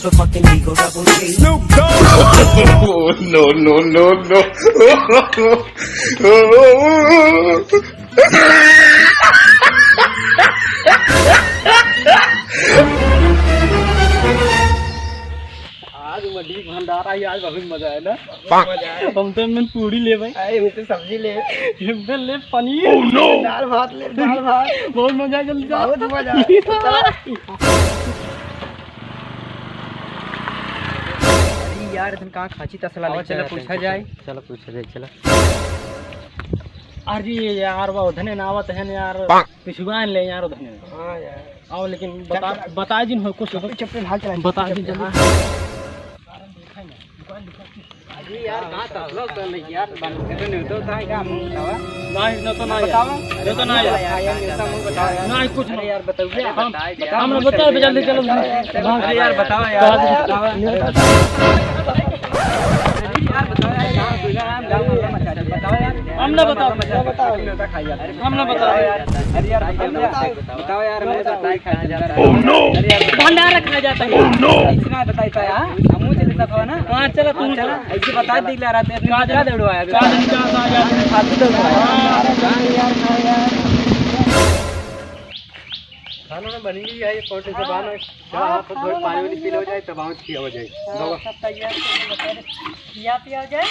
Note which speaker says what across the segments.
Speaker 1: motherfucking Eagle Double G.
Speaker 2: Snoop Dogg.
Speaker 3: Oh, no, no, no, no.
Speaker 4: आज muddy भंडार आई आज बहुत मजा है ना। हम तो मन पूरी ले भाई,
Speaker 5: हम तो सब्जी ले,
Speaker 4: हम ले पनीर,
Speaker 3: Oh, no.
Speaker 5: दाल भात ले, दाल भात
Speaker 4: बहुत मजा है। जल्दी
Speaker 5: बहुत मजा यार तुम कहाँ खाची तसला ले चलो पूछा जाए।
Speaker 4: चलो पूछा जाए चलो। अरे यार वो धने नावत है ना यार, पिछुआन ले यार धने।
Speaker 5: हाँ यार
Speaker 4: आओ लेकिन बता जिन हो कुछ
Speaker 5: चप्पल हाथ चला
Speaker 4: बता दिन जल्दी।
Speaker 5: अरे यार कहाँ तसला तो नहीं यार बंद कर नहीं तो था क्या मुंह बतावा
Speaker 4: नहीं न तो नहीं
Speaker 5: बतावा
Speaker 4: ये तो नहीं
Speaker 5: यार ऐसा मुंह बताओ यार
Speaker 4: नहीं कुछ
Speaker 5: अरे यार बताओ
Speaker 4: हम बताओ जल्दी चलो।
Speaker 5: अरे यार बताओ यार बताओ यार बताओ यार बताओ यार
Speaker 4: हमने बताओ
Speaker 5: बताओ
Speaker 4: हमने बताओ
Speaker 5: यार अरे यार बताओ यार मैं बताई खाया जाता है।
Speaker 3: Oh, no.
Speaker 5: अरे यार
Speaker 4: भंडार रखा जाता है।
Speaker 3: Oh, no.
Speaker 5: इतना बताई था यार हमू जैसे था ना।
Speaker 4: हां चलो तू
Speaker 5: चला ऐसे बता दे ले रहा था अपने क्या दौड़वाया
Speaker 4: का यार
Speaker 5: फालतू दौड़वाया यार खाना में बनी गई है ये पोटे से बाहर आप थोड़ा पानी वाली पी लो जाए तब आउट किया हो जाए सब तैयार किया पिया जाए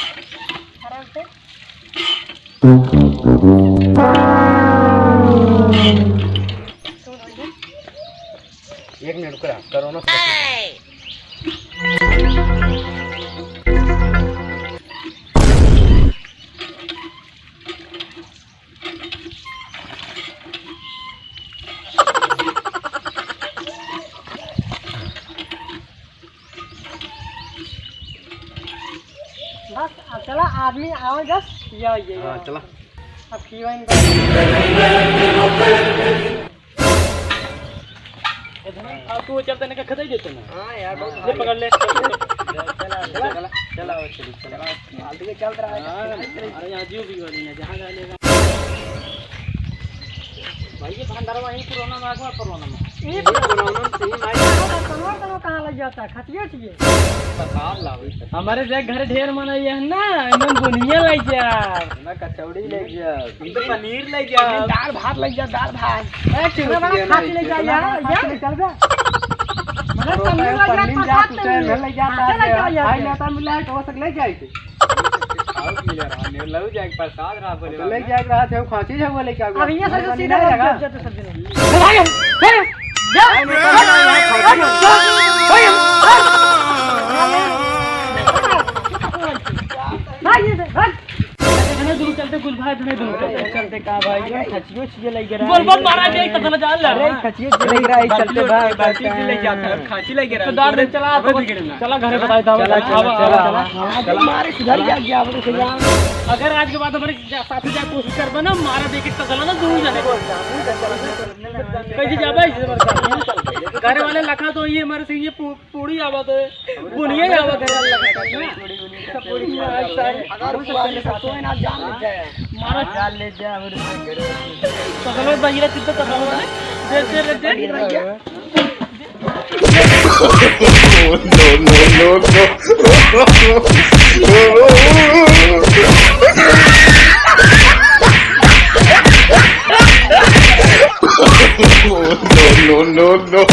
Speaker 5: आराम से। एक मिनट रुक रहा करो ना।
Speaker 4: बस चला आदमी आओ बस ये
Speaker 5: हां चला
Speaker 4: अब की वाइन अब तू चलते ने का खदाई देते ना।
Speaker 5: हां यार बहुत
Speaker 4: ये पकड़ ले
Speaker 5: चला चला आगे चल रहा है।
Speaker 4: अरे यहाँ जीव भी वाली है जहाँ जाएगा भाई ये भंडार वहीं पुराना मार्ग में पुराना में
Speaker 5: ये बनाना सही माइक
Speaker 4: कहाँ लग जाता है खतिया चाहिए हमारे घर ढेर मनाई है ना एकदम बुनिया लग जा
Speaker 5: ना कचौड़ी ले जा
Speaker 4: हम तो पनीर ले जा
Speaker 5: दाल भात ले जा दाल भात
Speaker 4: कितना बड़ा खाती ले जा यार
Speaker 5: चल जा
Speaker 4: मगर
Speaker 5: पनीर जा तू से ले जा
Speaker 4: आई
Speaker 5: ना तो मिला तो सक ले जाए आओ मिले रहा ने लव जाए प्रसाद रहा बोले ले जाए रहा थे खांची है बोले क्या
Speaker 4: अब ये सर सीधा लगा तो सब्जी नहीं चलते कुछ भाई चलते का भाई खचियो चीजे लग रहा बोल बोल मारा देख तो जान ले रे खचियो चीजे लग रहा है चलते भाई बाल्टी ले जाता है खांची लग रहा है तो दार चला चला घर बताई था चला चला मारे सुधर गया अब तो जा अगर आज के बाद हमारे साथी जा कोशिश कर बना मारा देख के चला ना दूर जाने को कैसे जा भाई घर वाले लखा तो ये हमारे से ये पूरी आवत है बुनिया आवत है सब पूरी अगर तो ना जान ले जाए मारा जान ले जा और सकलो बहिरा चित्त सकलो दे
Speaker 3: Oh, no, no, no, no. Oh, no, no, no, no.